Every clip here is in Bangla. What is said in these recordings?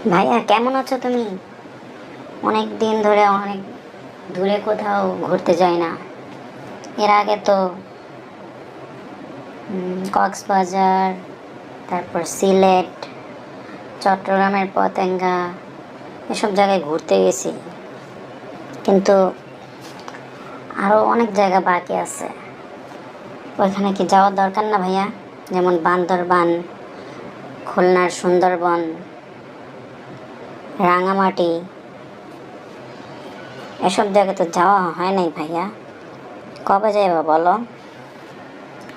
ভাইয়া কেমন আছো তুমি? অনেক দিন ধরে অনেক দূরে কোথাও ঘুরতে যাই না। এর আগে তো কক্সবাজার, তারপর সিলেট, চট্টগ্রামের পতেঙ্গা এসব জায়গায় ঘুরতে গেছি, কিন্তু আরও অনেক জায়গা বাকি আছে। ওইখানে কি যাওয়ার দরকার না ভাইয়া? যেমন বান্দরবান, খুলনার সুন্দরবন, রাঙামাটি, এসব জায়গায় তো যাওয়া হয় নাই ভাইয়া। কবে যাইবা বলো,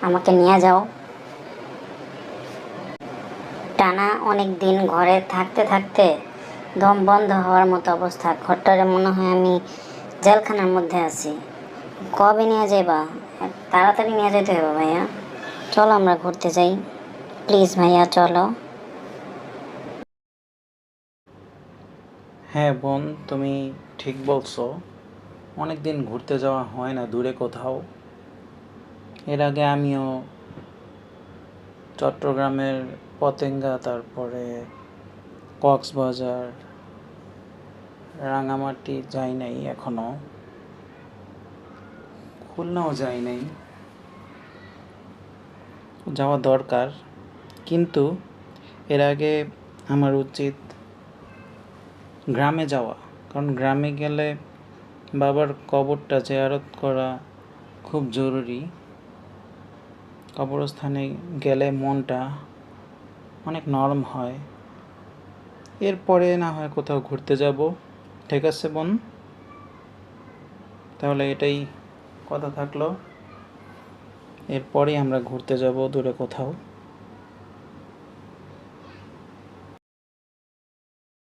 আমাকে নিয়ে যাও। টানা অনেক দিন ঘরে থাকতে থাকতে দম বন্ধ হওয়ার মতো অবস্থা। ঘরটারে মনে হয় আমি জেলখানার মধ্যে আছি। কবে নিয়ে যাইবা? তাড়াতাড়ি নিয়ে যেতে হবে ভাইয়া। চলো আমরা ঘুরতে যাই, প্লিজ ভাইয়া চলো। হ্যাঁ বোন, তুমি ঠিক বলছো। অনেক দিন ঘুরতে যাওয়া হয় না দূরে কোথাও। এর আগে আমিও চট্টগ্রামের পতেঙ্গা, তারপরে কক্সবাজার, রাঙামাটি যাই নাই এখনো, খুলনাও যাই নাই। যাওয়া দরকার, কিন্তু এর আগে আমার উচিত গ্রামে যাওয়া। কারণ গ্রামে গেলে বাবার কবরটা জিয়ারত করা খুব জরুরি। কবরস্থানে গেলে মনটা অনেক নরম হয়। এরপরে না হয় কোথাও ঘুরতে যাব। ঠিক আছে বোন, তাহলে এটাই কথা থাকলো। এরপরেই আমরা ঘুরতে যাব দূরে কোথাও।